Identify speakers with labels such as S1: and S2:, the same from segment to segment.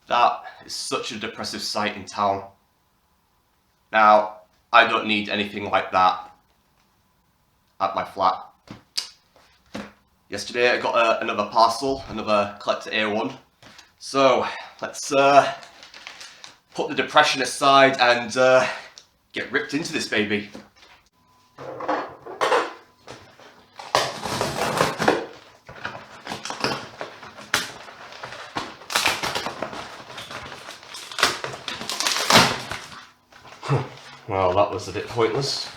S1: That is such a depressive sight in town. Now, I don't need anything like that at my flat. Yesterday I got another parcel, another collectA one. So, let's put the depression aside and get ripped into this baby. Well, that was a bit pointless.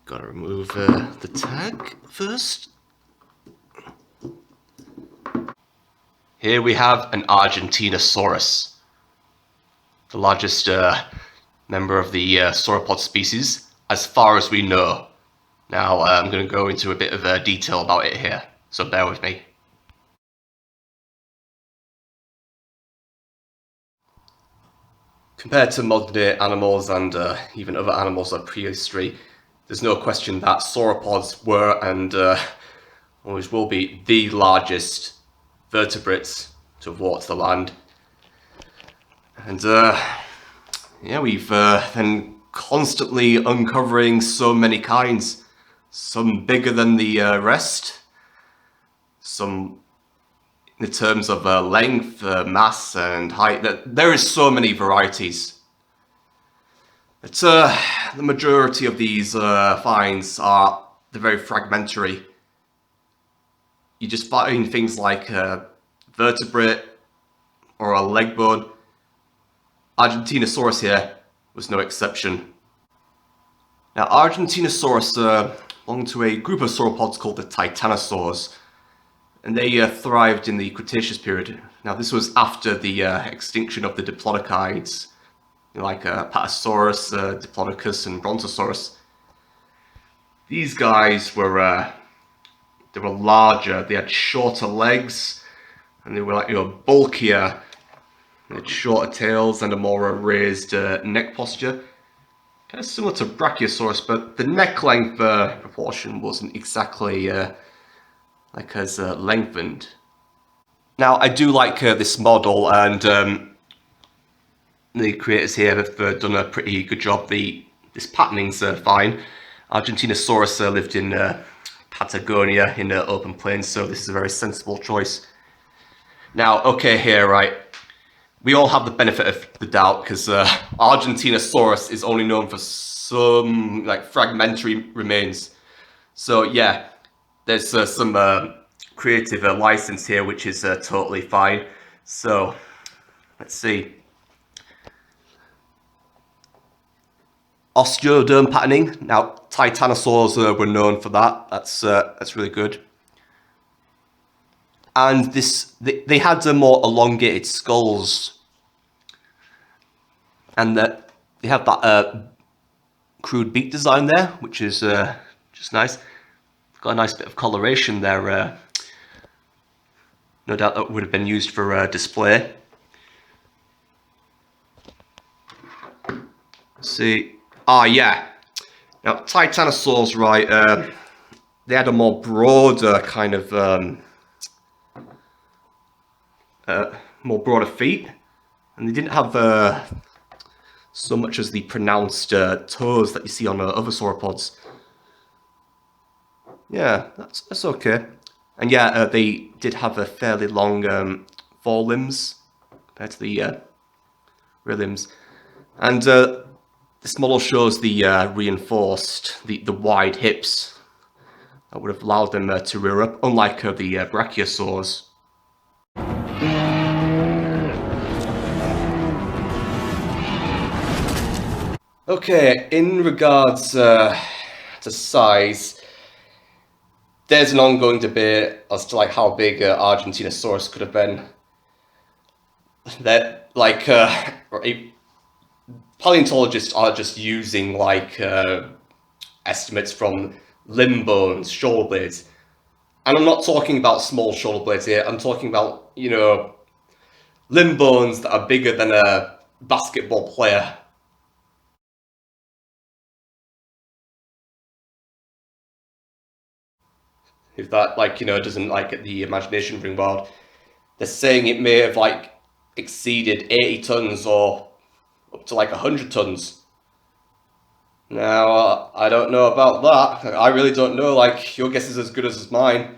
S1: Gotta remove the tag first. Here we have an Argentinosaurus, the largest member of the sauropod species, as far as we know. Now I'm going to go into a bit of detail about it here, so bear with me. Compared to modern day animals and even other animals of prehistory, there's no question that sauropods were and always will be the largest vertebrates to have walked the land. And yeah, we've been constantly uncovering so many kinds, some bigger than the rest, some in terms of length, mass and height. There is so many varieties. But the majority of these finds are very fragmentary. You just find things like a vertebrate or a leg bone. Argentinosaurus here was no exception. Now, Argentinosaurus belonged to a group of sauropods called the titanosaurs, and they thrived in the Cretaceous period. Now, this was after the extinction of the diplodocides, like Patasaurus, Diplodocus, and Brontosaurus. These guys were they were larger, they had shorter legs, and they were like, bulkier. They had shorter tails and a more raised neck posture. Kind of similar to Brachiosaurus, but the neck length proportion wasn't exactly like as lengthened. Now, I do like this model, and the creators here have done a pretty good job. This patterning's fine. Argentinosaurus lived in Patagonia in open plains, so this is a very sensible choice. Now, okay, here, right, we all have the benefit of the doubt because Argentinosaurus is only known for some like fragmentary remains. So yeah, there's some creative license here, which is totally fine. So let's see. Osteoderm patterning. Now, titanosaurs were known for that. That's really good. And they had more elongated skulls, and they have that crude beak design there, which is just nice. Got a nice bit of coloration there. No doubt that would have been used for display. Let's see. Ah, yeah. Now, titanosaurs, right? They had a more broader kind of more broader feet, and they didn't have so much as the pronounced toes that you see on other sauropods. Yeah, that's okay. And yeah, they did have a fairly long forelimbs compared to the rear limbs. And this model shows the reinforced, the wide hips that would have allowed them to rear up, unlike the brachiosaurs. Okay, in regards to size, there's an ongoing debate as to like how big Argentinosaurus could have been. That like paleontologists are just using like estimates from limb bones, shoulder blades. And I'm not talking about small shoulder blades here, I'm talking about, you know, limb bones that are bigger than a basketball player. If that, like, you know, doesn't, like, get the imagination ring wild. They're saying it may have, like, exceeded 80 tons or up to, like, 100 tons. Now, I don't know about that. I really don't know. Like, your guess is as good as mine.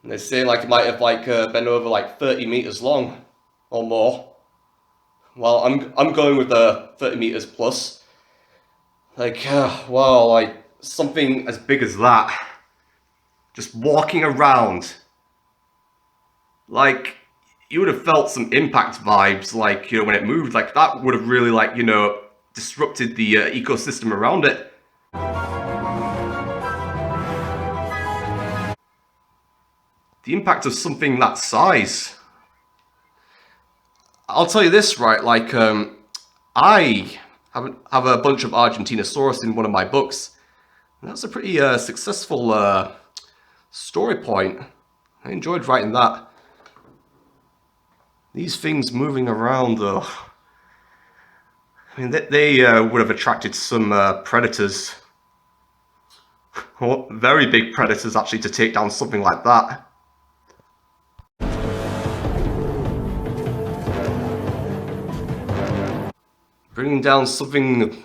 S1: And they say, like, it might have, like, been over, like, 30 meters long or more. Well, I'm going with 30 meters plus. Like, wow, like, something as big as that. Just walking around. Like, you would have felt some impact vibes, like, you know, when it moved. Like, that would have really, like, you know, disrupted the ecosystem around it. The impact of something that size. I'll tell you this, right, like, I have a bunch of Argentinosaurus in one of my books. And that's a pretty successful story point. I enjoyed writing that. These things moving around, though. I mean, they would have attracted some predators. Very big predators, actually, to take down something like that. Bringing down something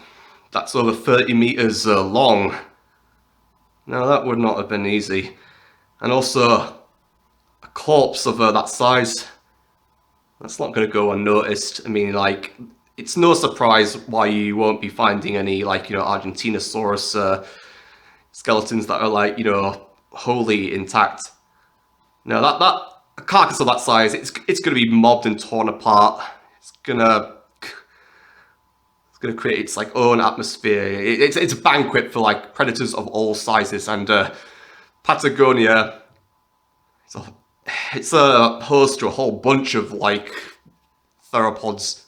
S1: that's over 30 meters long. Now, that would not have been easy. And also, a corpse of that size, that's not going to go unnoticed. I mean, like, it's no surprise why you won't be finding any, like, you know, Argentinosaurus skeletons that are, like, you know, wholly intact. Now, a carcass of that size, it's going to be mobbed and torn apart. It's going to create its, like, own atmosphere. It's a banquet for, like, predators of all sizes. And Patagonia, it's a host to a whole bunch of, like, theropods.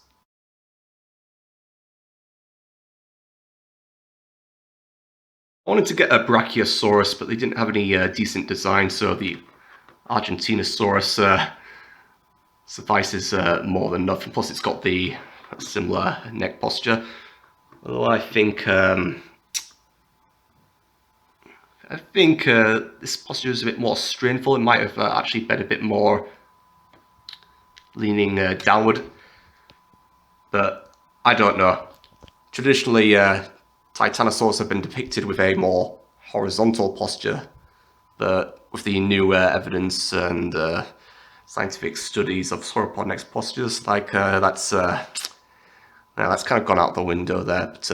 S1: I wanted to get a Brachiosaurus, but they didn't have any decent design, so the Argentinosaurus suffices more than enough. And plus, it's got the similar neck posture. Although I think this posture is a bit more strainful. It might have actually been a bit more leaning downward, but I don't know. Traditionally, Titanosaurs have been depicted with a more horizontal posture, but with the new evidence and scientific studies of sauropod neck postures, like that's kind of gone out the window there. But,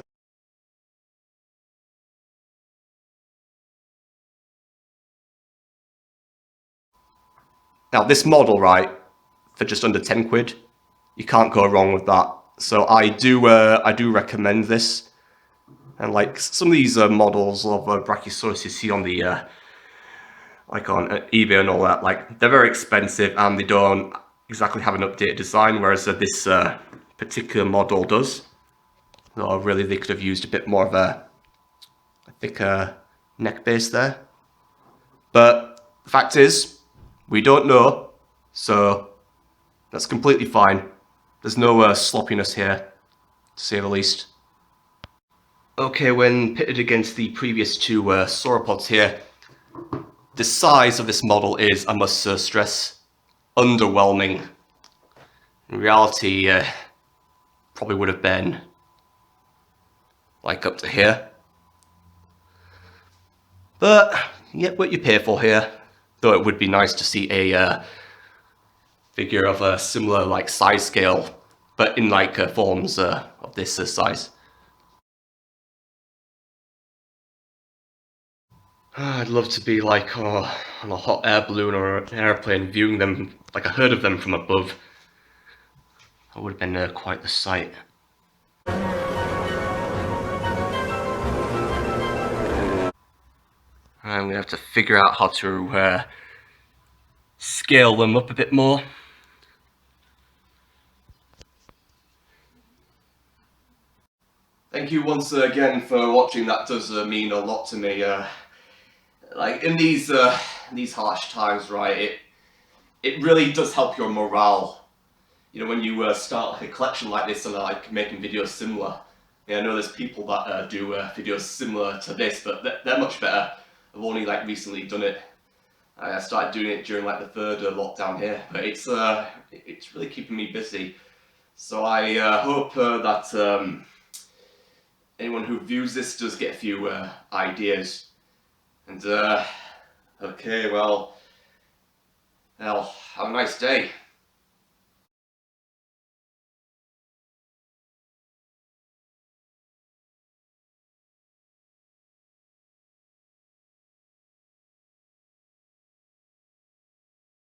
S1: now this model, right, for just under 10 quid, you can't go wrong with that. So I do recommend this. And like some of these models of Brachiosaurus you see on the like on eBay and all that, like they're very expensive and they don't exactly have an updated design, whereas this particular model does. So really, they could have used a bit more of a thicker neck base there. But the fact is, we don't know, so that's completely fine. There's no sloppiness here, to say the least. Okay, when pitted against the previous two sauropods here, the size of this model is, I must stress, underwhelming. In reality, probably would have been like up to here. But you get what you pay for here, though it would be nice to see a figure of a similar like size scale, but in like forms of this size. I'd love to be like on a hot air balloon or an airplane viewing them, like a herd of them from above. That would have been quite the sight. I'm gonna have to figure out how to scale them up a bit more. Thank you once again for watching. That does mean a lot to me. like in these harsh times, right? It really does help your morale. You know, when you start like a collection like this and like making videos similar. Yeah, I know there's people that do videos similar to this, but they're much better. I've only like recently done it. I started doing it during like the third lockdown here, but it's really keeping me busy. So I hope that anyone who views this does get a few ideas. And okay, well, have a nice day.